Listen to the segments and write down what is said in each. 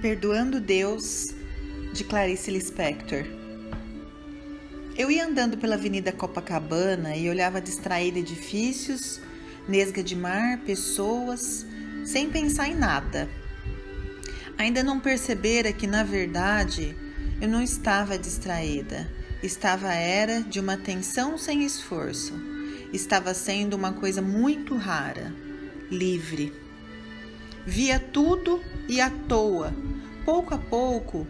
Perdoando Deus, de Clarice Lispector. Eu ia andando pela Avenida Copacabana e olhava distraída edifícios, nesga de mar, pessoas, sem pensar em nada. Ainda não percebera que, na verdade, eu não estava distraída. Era de uma atenção sem esforço. Estava sendo uma coisa muito rara, livre. Via tudo e à toa. Pouco a pouco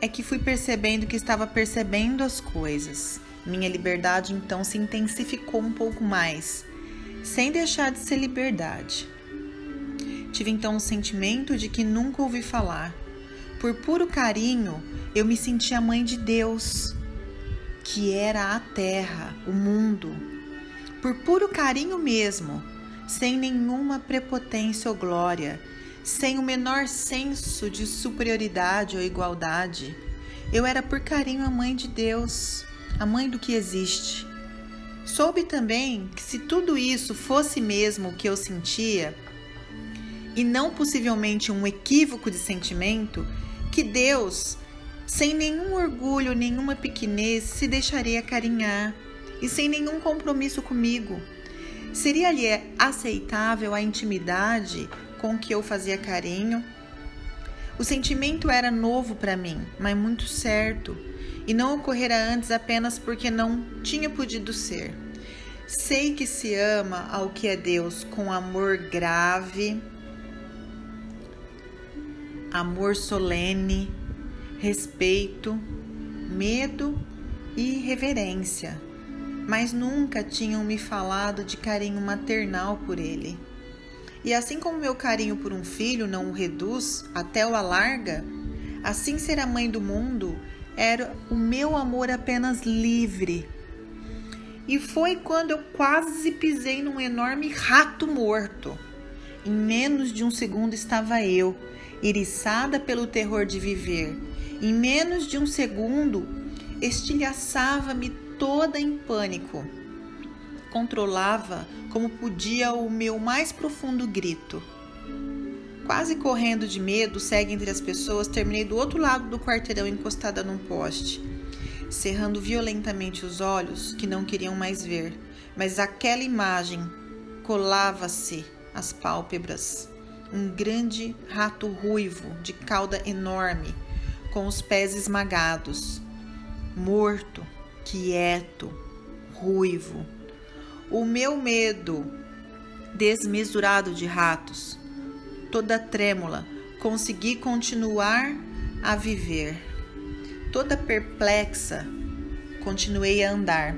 é que fui percebendo que estava percebendo as coisas. Minha liberdade então se intensificou um pouco mais, sem deixar de ser liberdade. Tive então um sentimento de que nunca ouvi falar. Por puro carinho, eu me sentia mãe de Deus, que era a terra, o mundo. Por puro carinho mesmo, sem nenhuma prepotência ou glória, sem o menor senso de superioridade ou igualdade. Eu era por carinho a mãe de Deus, a mãe do que existe. Soube também que se tudo isso fosse mesmo o que eu sentia, e não possivelmente um equívoco de sentimento, que Deus, sem nenhum orgulho, nenhuma pequenez, se deixaria acarinhar e sem nenhum compromisso comigo. Seria-lhe aceitável a intimidade com que eu fazia carinho? O sentimento era novo para mim, mas muito certo, e não ocorrera antes apenas porque não tinha podido ser. Sei que se ama ao que é Deus com amor grave, amor solene, respeito, medo e reverência, mas nunca tinham me falado de carinho maternal por ele. E assim como meu carinho por um filho não o reduz, até o alarga, assim ser a mãe do mundo era o meu amor apenas livre. E foi quando eu quase pisei num enorme rato morto. Em menos de um segundo estava eu, eriçada pelo terror de viver. Em menos de um segundo, estilhaçava-me toda em pânico. Controlava como podia o meu mais profundo grito. Quase correndo de medo, cega entre as pessoas, terminei do outro lado do quarteirão encostada num poste, cerrando violentamente os olhos que não queriam mais ver, mas aquela imagem colava-se às pálpebras. Um grande rato ruivo, de cauda enorme, com os pés esmagados, morto, quieto, ruivo. O meu medo desmesurado de ratos, toda trêmula, consegui continuar a viver. Toda perplexa, continuei a andar,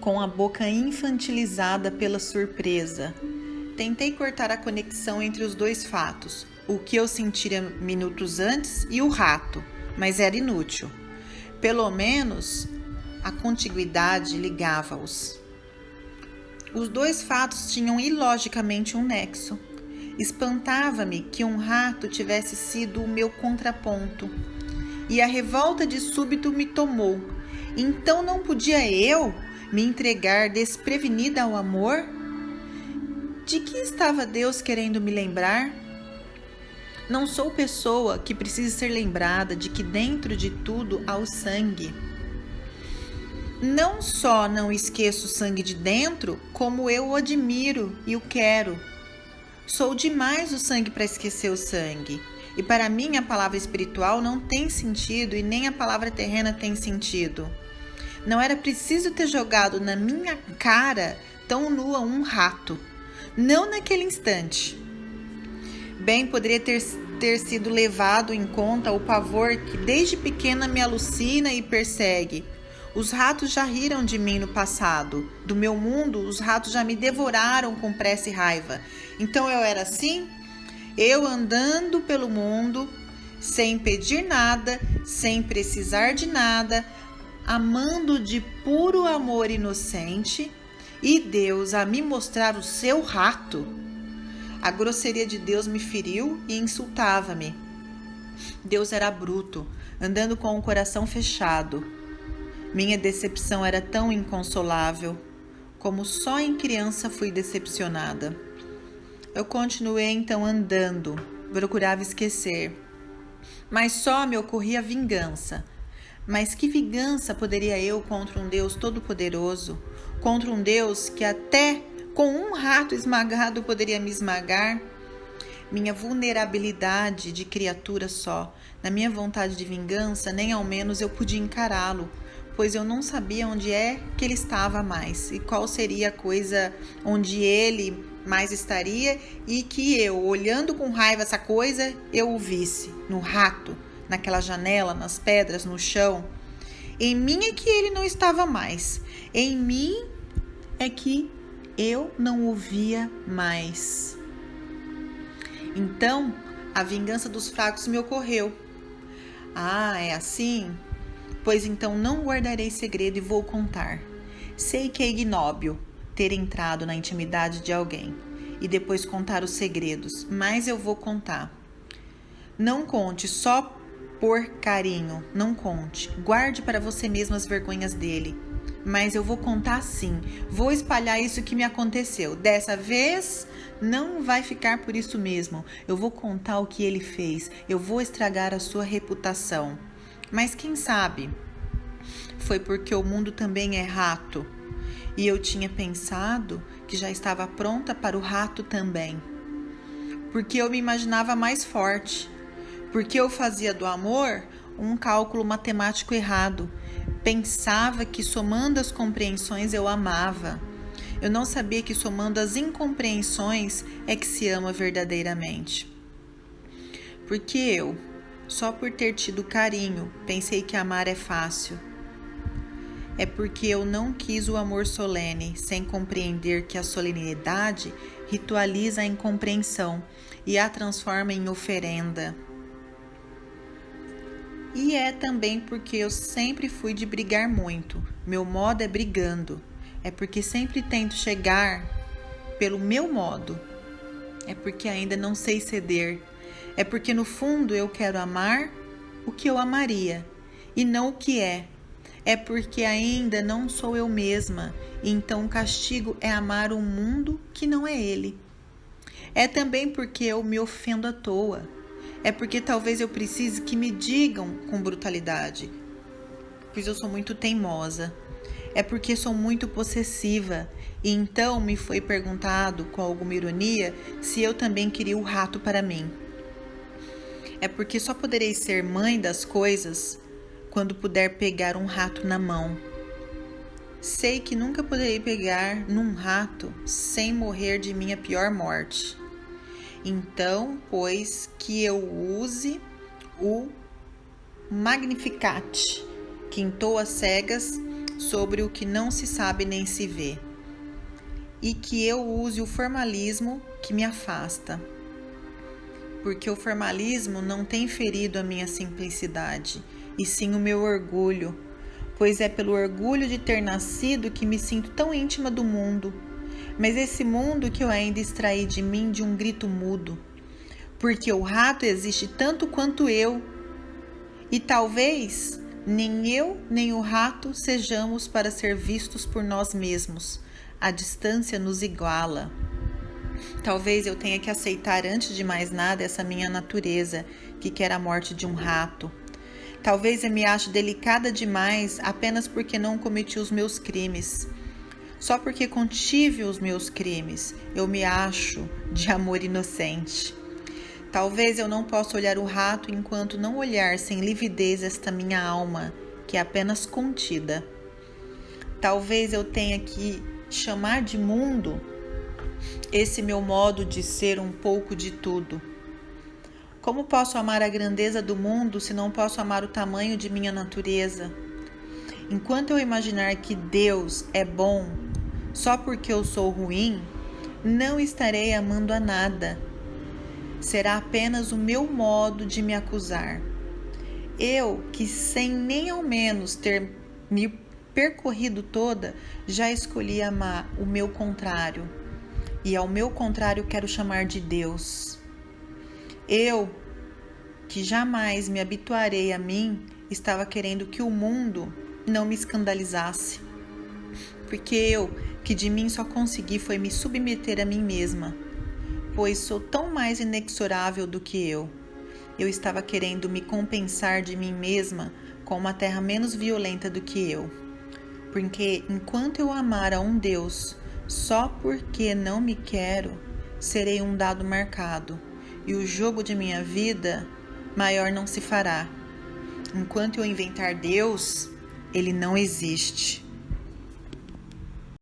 com a boca infantilizada pela surpresa. Tentei cortar a conexão entre os dois fatos, o que eu sentira minutos antes e o rato, mas era inútil. Pelo menos a contiguidade ligava-os. Os dois fatos tinham ilogicamente um nexo. Espantava-me que um rato tivesse sido o meu contraponto, e a revolta de súbito me tomou. Então não podia eu me entregar desprevenida ao amor? De que estava Deus querendo me lembrar? Não sou pessoa que precisa ser lembrada de que dentro de tudo há o sangue. Não só não esqueço o sangue de dentro, como eu o admiro e o quero. Sou demais o sangue para esquecer o sangue. E para mim a palavra espiritual não tem sentido e nem a palavra terrena tem sentido. Não era preciso ter jogado na minha cara tão nua um rato. Não naquele instante. Bem, poderia ter sido levado em conta o pavor que desde pequena me alucina e persegue. Os ratos já riram de mim no passado. Do meu mundo, os ratos já me devoraram com pressa e raiva. Então eu era assim? Eu andando pelo mundo, sem pedir nada, sem precisar de nada, amando de puro amor inocente, e Deus a me mostrar o seu rato. A grosseria de Deus me feriu e insultava-me. Deus era bruto, andando com o coração fechado. Minha decepção era tão inconsolável, como só em criança fui decepcionada. Eu continuei então andando, procurava esquecer. mas só me ocorria vingança. Mas que vingança poderia eu contra um Deus todo-poderoso, contra um Deus que até com um rato esmagado poderia me esmagar? Minha vulnerabilidade de criatura só, na minha vontade de vingança, nem ao menos eu podia encará-lo, pois eu não sabia onde é que ele estava mais e qual seria a coisa onde ele mais estaria e que eu, olhando com raiva essa coisa, eu o visse, no rato, naquela janela, nas pedras, no chão. Em mim é que ele não estava mais, em mim é que eu não o via mais. Então, a vingança dos fracos me ocorreu. Ah, é assim? Pois então não guardarei segredo e vou contar. Sei que é ignóbil ter entrado na intimidade de alguém e depois contar os segredos, mas eu vou contar. Não conte só por carinho, não conte. Guarde para você mesmo as vergonhas dele. Mas eu vou contar sim, vou espalhar isso que me aconteceu. Dessa vez não vai ficar por isso mesmo. Eu vou contar o que ele fez, eu vou estragar a sua reputação. Mas quem sabe? Foi porque o mundo também é rato. E eu tinha pensado que já estava pronta para o rato também. Porque eu me imaginava mais forte. Porque eu fazia do amor um cálculo matemático errado. Pensava que somando as compreensões eu amava. Eu não sabia que somando as incompreensões é que se ama verdadeiramente. Porque eu, só por ter tido carinho, pensei que amar é fácil. É porque eu não quis o amor solene, sem compreender que a solenidade ritualiza a incompreensão e a transforma em oferenda. E é também porque eu sempre fui de brigar muito. Meu modo é brigando. É porque sempre tento chegar pelo meu modo. É porque ainda não sei ceder. É porque no fundo eu quero amar o que eu amaria e não o que é. É porque ainda não sou eu mesma. E então o castigo é amar um mundo que não é ele. É também porque eu me ofendo à toa. É porque talvez eu precise que me digam com brutalidade, pois eu sou muito teimosa. É porque sou muito possessiva e então me foi perguntado com alguma ironia se eu também queria o rato para mim. É porque só poderei ser mãe das coisas quando puder pegar um rato na mão. Sei que nunca poderei pegar num rato sem morrer de minha pior morte. Então, pois que eu use o Magnificat, que entoa cegas sobre o que não se sabe nem se vê, e que eu use o formalismo que me afasta, porque o formalismo não tem ferido a minha simplicidade, e sim o meu orgulho, pois é pelo orgulho de ter nascido que me sinto tão íntima do mundo. Mas esse mundo que eu ainda extraí de mim de um grito mudo, porque o rato existe tanto quanto eu, e talvez nem eu nem o rato sejamos para ser vistos por nós mesmos, a distância nos iguala. Talvez eu tenha que aceitar antes de mais nada essa minha natureza, que quer a morte de um rato. Talvez eu me ache delicada demais apenas porque não cometi os meus crimes. Só porque contive os meus crimes, eu me acho de amor inocente. Talvez eu não possa olhar o rato enquanto não olhar sem lividez esta minha alma, que é apenas contida. Talvez eu tenha que chamar de mundo esse meu modo de ser um pouco de tudo. Como posso amar a grandeza do mundo se não posso amar o tamanho de minha natureza? Enquanto eu imaginar que Deus é bom só porque eu sou ruim, não estarei amando a nada. Será apenas o meu modo de me acusar. Eu, que sem nem ao menos ter me percorrido toda, já escolhi amar o meu contrário. E ao meu contrário quero chamar de Deus. Eu, que jamais me habituarei a mim, estava querendo que o mundo não me escandalizasse. Porque eu, que de mim só consegui foi me submeter a mim mesma, pois sou tão mais inexorável do que eu. eu estava querendo me compensar de mim mesma com uma terra menos violenta do que eu. Porque enquanto eu amar a um Deus só porque não me quero, serei um dado marcado, e o jogo de minha vida maior não se fará. Enquanto eu inventar Deus, ele não existe.